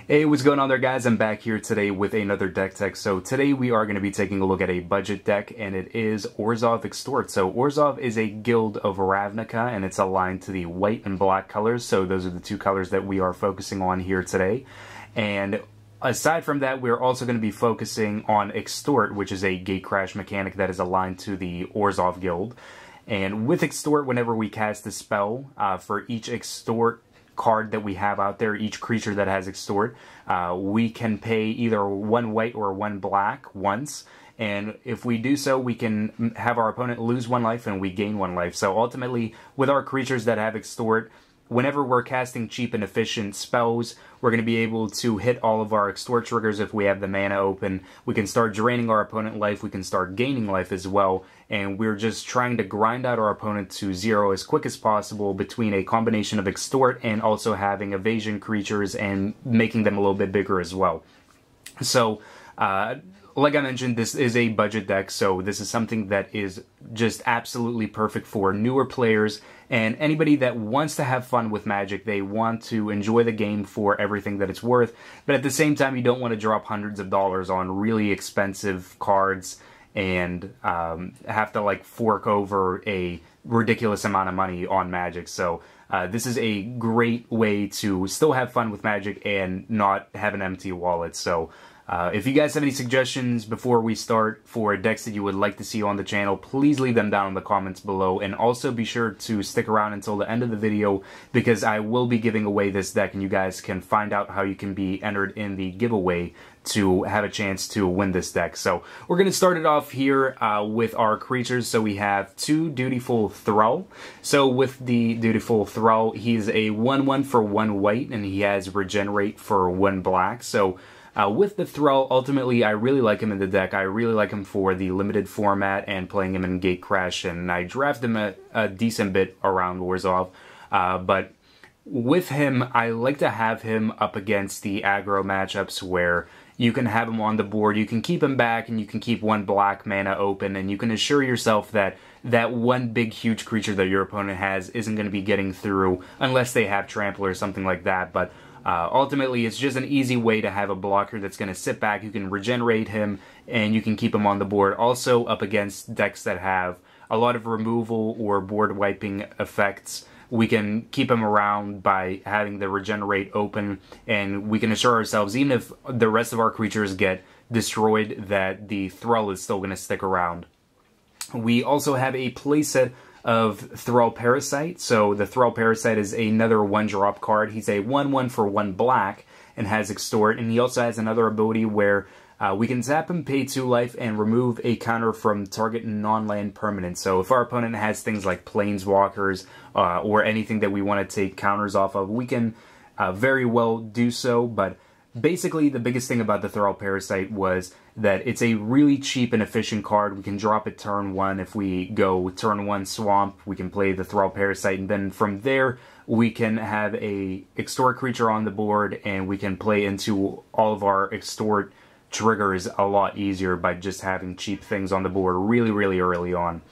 Hey, what's going on there, guys? I'm back here today with another deck tech. So today we are going to be taking a look at a budget deck, and it is Orzhov Extort. So Orzhov is a guild of Ravnica, and it's aligned to the white and black colors. So those are the two colors that we are focusing on here today. And aside from that, we're also going to be focusing on Extort, which is a gate crash mechanic that is aligned to the Orzhov guild. And with Extort, whenever we cast a spell, for each Extort card that we have out there, each creature that has Extort, we can pay either one white or one black once, and if we do so, we can have our opponent lose one life and we gain one life. So ultimately, with our creatures that have Extort, whenever we're casting cheap and efficient spells, we're going to be able to hit all of our Extort triggers if we have the mana open. We can start draining our opponent life, we can start gaining life as well, and we're just trying to grind out our opponent to zero as quick as possible between a combination of Extort and also having evasion creatures and making them a little bit bigger as well. So, like I mentioned, this is a budget deck, so this is something that is just absolutely perfect for newer players and anybody that wants to have fun with Magic. They want to enjoy the game for everything that it's worth, but at the same time, you don't want to drop hundreds of dollars on really expensive cards and have to like fork over a ridiculous amount of money on Magic. So this is a great way to still have fun with Magic and not have an empty wallet. So if you guys have any suggestions before we start for decks that you would like to see on the channel, please leave them down in the comments below, and also be sure to stick around until the end of the video because I will be giving away this deck and you guys can find out how you can be entered in the giveaway to have a chance to win this deck. So we're going to start it off here with our creatures. So we have two Dutiful Thrull. So with the Dutiful Thrull, he's a 1/1 for 1 white and he has Regenerate for 1 black. So with the Thrull, ultimately, I really like him in the deck. I really like him for the limited format and playing him in Gate Crash, and I draft him a decent bit around Orzhov. But with him, I like to have him up against the aggro matchups where you can have him on the board, you can keep him back, and you can keep 1 black mana open, and you can assure yourself that that one big, huge creature that your opponent has isn't going to be getting through unless they have Trample or something like that. But ultimately, it's just an easy way to have a blocker that's going to sit back. You can regenerate him, and you can keep him on the board. Also, up against decks that have a lot of removal or board wiping effects, we can keep him around by having the regenerate open, and we can assure ourselves, even if the rest of our creatures get destroyed, that the Thrull is still going to stick around. We also have a playset of Thrull Parasite. So the Thrull Parasite is another 1-drop card. He's a 1/1 for 1 black and has Extort, and he also has another ability where we can zap him, pay 2 life, and remove a counter from target non-land permanent. So if our opponent has things like Planeswalkers or anything that we want to take counters off of, we can very well do so. But basically, the biggest thing about the Thrull Parasite was that it's a really cheap and efficient card. We can drop it turn 1. If we go turn 1 Swamp, we can play the Thrull Parasite, and then from there, we can have a Extort creature on the board, and we can play into all of our Extort triggers a lot easier by just having cheap things on the board really, really early on.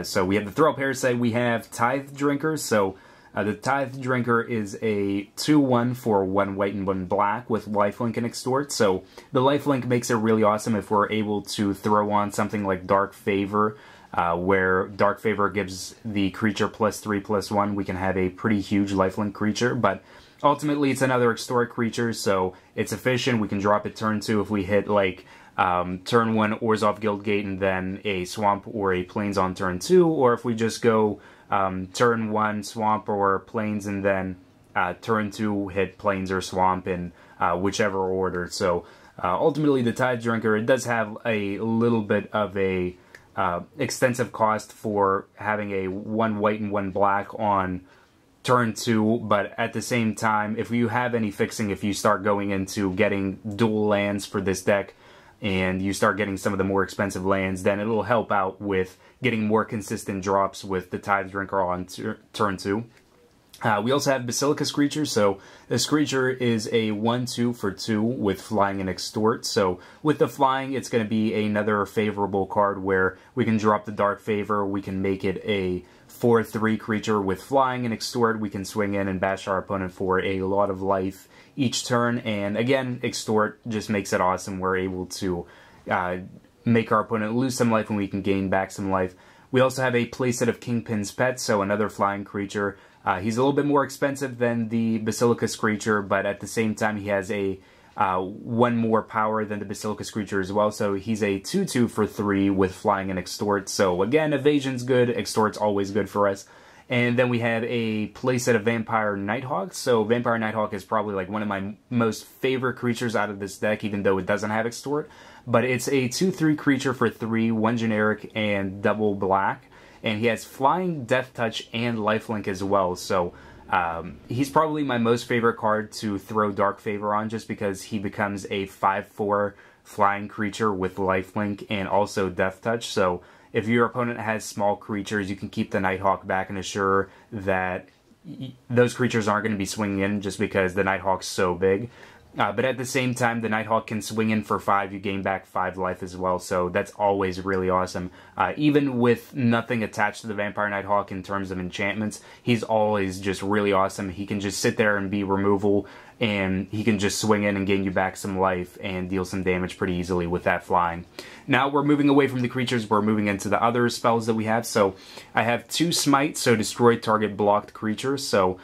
So we have the Thrull Parasite, we have Tithe Drinker. So the Tithe Drinker is a 2/1 for 1 white and 1 black with lifelink and Extort. So the lifelink makes it really awesome if we're able to throw on something like Dark Favor, where Dark Favor gives the creature +3/+1. We can have a pretty huge lifelink creature, but ultimately it's another Extort creature, so it's efficient. We can drop it turn 2 if we hit like turn 1 Orzhov Guildgate and then a Swamp or a Plains on turn 2, or if we just go turn 1 Swamp or Plains and then turn 2 hit Plains or Swamp in whichever order. So ultimately the Tithe Drinker, it does have a little bit of a extensive cost for having a 1 white and 1 black on turn 2, but at the same time, if you have any fixing, if you start going into getting dual lands for this deck, and you start getting some of the more expensive lands, then it'll help out with getting more consistent drops with the Tithe Drinker on turn 2. We also have Basilica Screecher. So the Screecher is a 1/2 for 2 with flying and Extort. So with the flying, it's going to be another favorable card where we can drop the Dark Favor, we can make it a 4/3 creature with flying and extort. We can swing in and bash our opponent for a lot of life each turn, and again, extort just makes it awesome. We're able to make our opponent lose some life and we can gain back some life. We also have a playset of Kingpin's Pet, so another flying creature. He's a little bit more expensive than the Basilica Screecher, but at the same time he has a 1 more power than the Basilica Screecher as well, so he's a 2/2 for 3 with flying and extort. So again, evasion's good, extort's always good for us. And then we have a playset of Vampire Nighthawk. So Vampire Nighthawk is probably like one of my most favorite creatures out of this deck, even though it doesn't have extort. But it's a 2/3 creature for 3, 1 generic and double black. And he has flying, death touch, and lifelink as well. So he's probably my most favorite card to throw Dark Favor on, just because he becomes a 5/4 flying creature with lifelink and also death touch. So if your opponent has small creatures, you can keep the Nighthawk back and assure that those creatures aren't going to be swinging in just because the Nighthawk's so big. But at the same time, the Nighthawk can swing in for 5, you gain back 5 life as well, so that's always really awesome. Even with nothing attached to the Vampire Nighthawk in terms of enchantments, he's always just really awesome. He can just sit there and be removal, and he can just swing in and gain you back some life and deal some damage pretty easily with that flying. Now we're moving away from the creatures, we're moving into the other spells that we have. So I have 2 Smite, so destroy target blocked creatures. So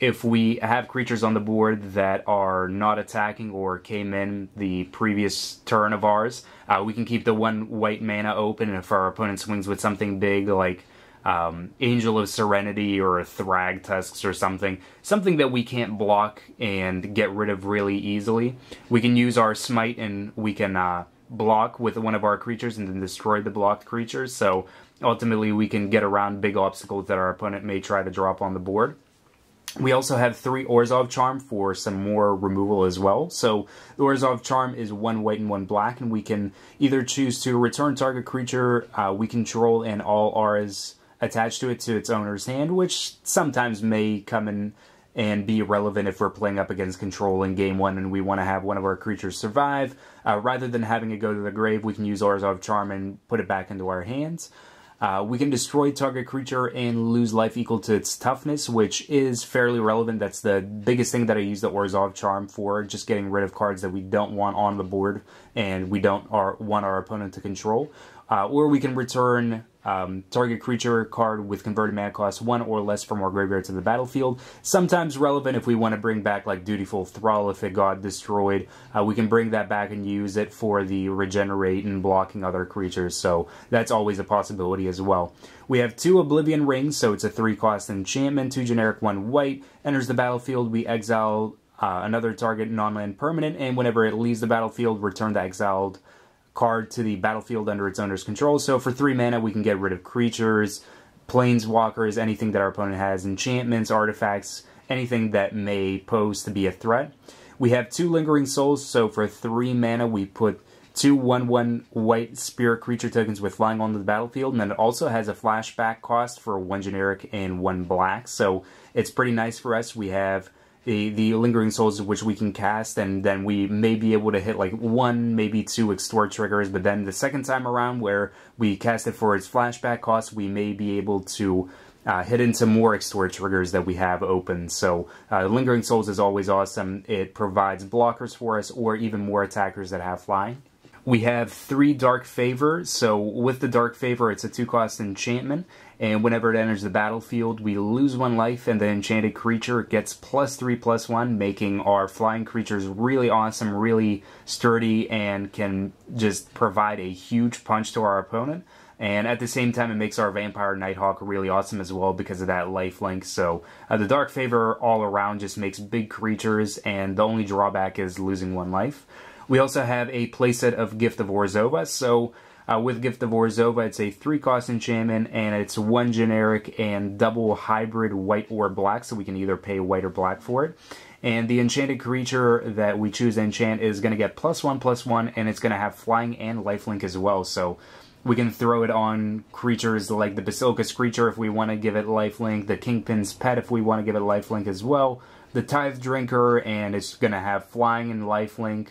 if we have creatures on the board that are not attacking or came in the previous turn of ours, we can keep the 1 white mana open, and if our opponent swings with something big like Angel of Serenity or Thrag Tusks or something that we can't block and get rid of really easily, we can use our Smite and we can block with one of our creatures and then destroy the blocked creatures. So ultimately we can get around big obstacles that our opponent may try to drop on the board. We also have 3 Orzhov Charm for some more removal as well. So the Orzhov Charm is 1 white and 1 black, and we can either choose to return target creature we control and all auras attached to it to its owner's hand, which sometimes may come in and be relevant if we're playing up against control in game 1 and we want to have one of our creatures survive. Rather than having it go to the grave, we can use Orzhov Charm and put it back into our hands. We can destroy target creature and lose life equal to its toughness, which is fairly relevant. That's the biggest thing that I use the Orzhov Charm for, just getting rid of cards that we don't want on the board and we don't want our opponent to control. Or we can return target creature card with converted mana cost 1 or less from our graveyard to the battlefield. Sometimes relevant if we want to bring back like Dutiful Thrull if it got destroyed. We can bring that back and use it for the regenerate and blocking other creatures, so that's always a possibility as well. We have 2 Oblivion Rings, so it's a 3-cost enchantment, 2 generic, 1 white. Enters the battlefield, we exile another target non-land permanent, and whenever it leaves the battlefield, return the exiled card to the battlefield under its owner's control. So for 3 mana, we can get rid of creatures, planeswalkers, anything that our opponent has, enchantments, artifacts, anything that may pose to be a threat. We have 2 Lingering Souls, so for 3 mana, we put 2 1/1 white spirit creature tokens with flying onto the battlefield, and then it also has a flashback cost for 1 generic and 1 black, so it's pretty nice for us. We have the Lingering Souls, which we can cast, and then we may be able to hit like 1, maybe 2 extort triggers, but then the second time around where we cast it for its flashback cost, we may be able to hit into more extort triggers that we have open. So Lingering Souls is always awesome. It provides blockers for us or even more attackers that have flying. We have 3 Dark Favor, so with the Dark Favor, it's a 2-cost enchantment, and whenever it enters the battlefield, we lose 1 life, and the enchanted creature gets +3/+1, making our flying creatures really awesome, really sturdy, and can just provide a huge punch to our opponent. And at the same time, it makes our Vampire Nighthawk really awesome as well because of that lifelink. So the Dark Favor all around just makes big creatures, and the only drawback is losing 1 life. We also have a playset of Gift of Orzhova. So with Gift of Orzhova, it's a 3-cost enchantment, and it's 1 generic and double hybrid white or black, so we can either pay white or black for it. And the enchanted creature that we choose to enchant is going to get +1/+1, and it's going to have flying and lifelink as well. So we can throw it on creatures like the Basilica Screecher if we want to give it lifelink, the Kingpin's Pet if we want to give it lifelink as well, the Tithe Drinker, and it's going to have flying and lifelink.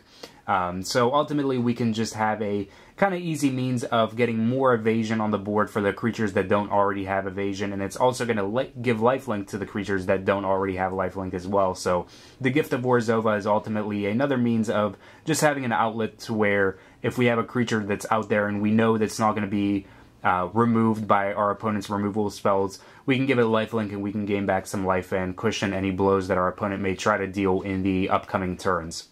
So ultimately we can just have a kind of easy means of getting more evasion on the board for the creatures that don't already have evasion, and it's also going to give lifelink to the creatures that don't already have lifelink as well. So the Gift of Orzhova is ultimately another means of just having an outlet to where if we have a creature that's out there and we know that's not going to be removed by our opponent's removal spells, we can give it lifelink and we can gain back some life and cushion any blows that our opponent may try to deal in the upcoming turns.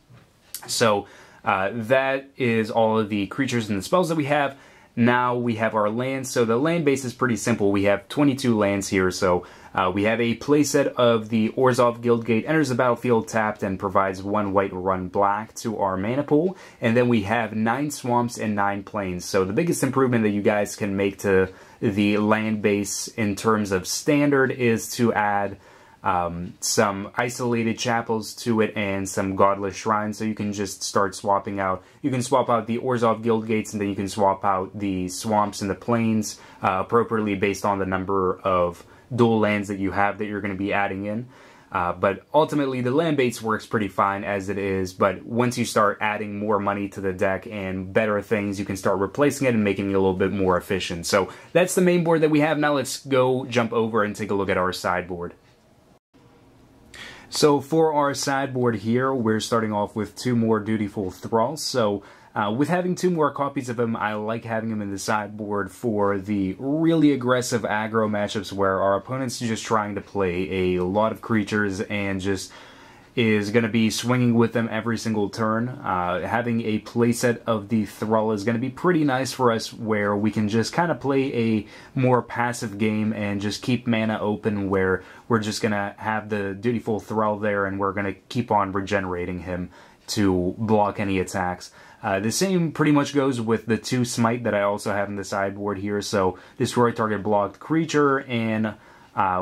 So that is all of the creatures and the spells that we have. Now we have our lands. So the land base is pretty simple. We have 22 lands here. So we have a playset of the Orzhov Guildgate, enters the battlefield tapped and provides 1 white, 1 black to our mana pool. And then we have 9 swamps and 9 plains. So the biggest improvement that you guys can make to the land base in terms of standard is to add some isolated chapels to it and some godless shrines, so you can just start swapping out. You can swap out the Orzhov Guildgates and then you can swap out the swamps and the plains appropriately based on the number of dual lands that you have that you're going to be adding in. But ultimately the land base works pretty fine as it is, but once you start adding more money to the deck and better things, you can start replacing it and making it a little bit more efficient. So that's the main board that we have. Now let's go jump over and take a look at our sideboard. So for our sideboard here, we're starting off with 2 more Dutiful Thrulls. So with having 2 more copies of him, I like having him in the sideboard for the really aggressive aggro matchups where our opponent's just trying to play a lot of creatures and just is going to be swinging with them every single turn. Having a playset of the Thrull is going to be pretty nice for us, where we can just kind of play a more passive game and just keep mana open, where we're just going to have the Dutiful Thrull there and we're going to keep on regenerating him to block any attacks. The same pretty much goes with the 2 Smite that I also have in the sideboard here. So destroy target blocked creature, and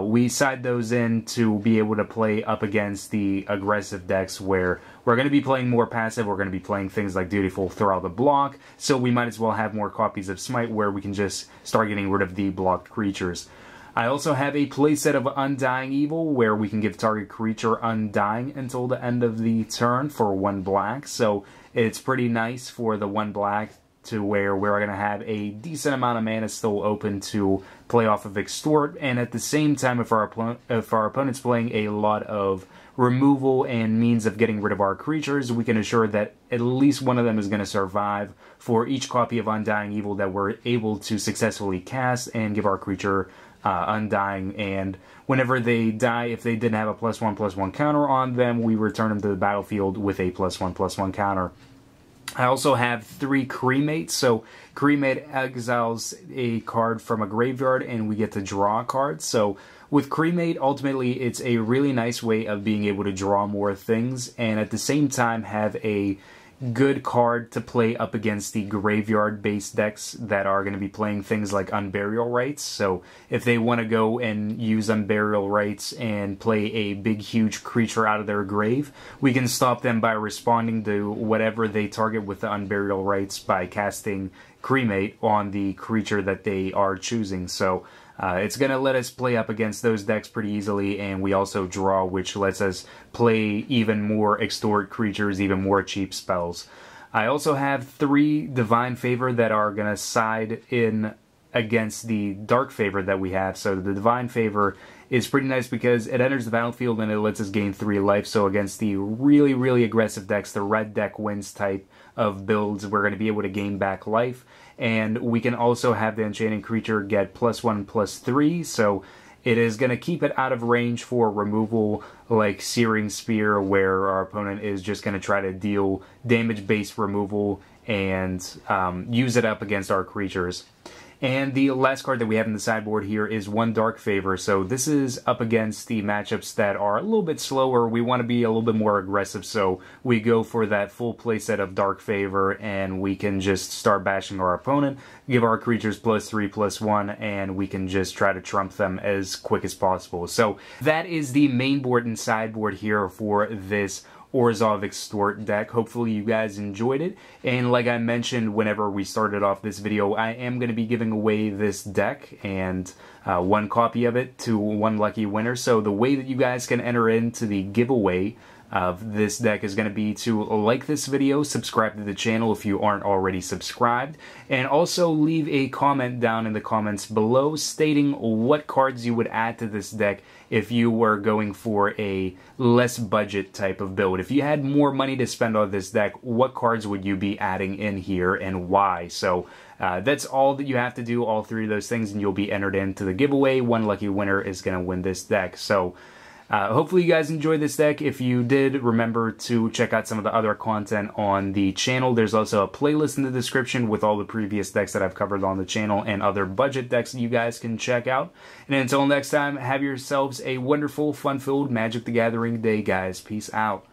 we side those in to be able to play up against the aggressive decks where we're going to be playing more passive. We're going to be playing things like Dutiful Thrull the block, so we might as well have more copies of Smite where we can just start getting rid of the blocked creatures. I also have a playset of Undying Evil where we can give target creature Undying until the end of the turn for 1 black, so it's pretty nice for the 1 black to where we're going to have a decent amount of mana still open to play off of Extort, and at the same time, if our opponent's playing a lot of removal and means of getting rid of our creatures, we can assure that at least one of them is going to survive for each copy of Undying Evil that we're able to successfully cast and give our creature Undying. And whenever they die, if they didn't have a +1/+1 counter on them, we return them to the battlefield with a +1/+1 counter. I also have 3 Cremate. So Cremate exiles a card from a graveyard and we get to draw a card. So with Cremate, ultimately it's a really nice way of being able to draw more things and at the same time have a good card to play up against the graveyard-based decks that are going to be playing things like Unburial Rites. So if they want to go and use Unburial Rites and play a big, huge creature out of their grave, we can stop them by responding to whatever they target with the Unburial Rites by casting Cremate on the creature that they are choosing. So it's going to let us play up against those decks pretty easily, and we also draw, which lets us play even more Extort creatures, even more cheap spells. I also have 3 Divine Favor that are going to side in against the Dark Favor that we have. So the Divine Favor is pretty nice because it enters the battlefield and it lets us gain 3 life. So against the really, really aggressive decks, the red deck wins type of builds, we're going to be able to gain back life. And we can also have the enchanting creature get +1/+3, so it is going to keep it out of range for removal like Searing Spear, where our opponent is just going to try to deal damage-based removal and use it up against our creatures. And the last card that we have in the sideboard here is 1 Dark Favor. So this is up against the matchups that are a little bit slower. We want to be a little bit more aggressive, so we go for that full playset of Dark Favor, and we can just start bashing our opponent, give our creatures +3/+1, and we can just try to trump them as quick as possible. So that is the main board and sideboard here for this Orzhov Extort deck. Hopefully you guys enjoyed it, and like I mentioned whenever we started off this video, I am going to be giving away this deck and 1 copy of it to 1 lucky winner. So the way that you guys can enter into the giveaway of this deck is going to be to like this video, subscribe to the channel if you aren't already subscribed, and also leave a comment down in the comments below stating what cards you would add to this deck if you were going for a less budget type of build. If you had more money to spend on this deck, what cards would you be adding in here and why? So that's all that you have to do, all three of those things, and you'll be entered into the giveaway. One lucky winner is going to win this deck. So hopefully you guys enjoyed this deck. If you did, remember to check out some of the other content on the channel. There's also a playlist in the description with all the previous decks that I've covered on the channel and other budget decks that you guys can check out. And until next time, have yourselves a wonderful, fun-filled Magic the Gathering day, guys. Peace out.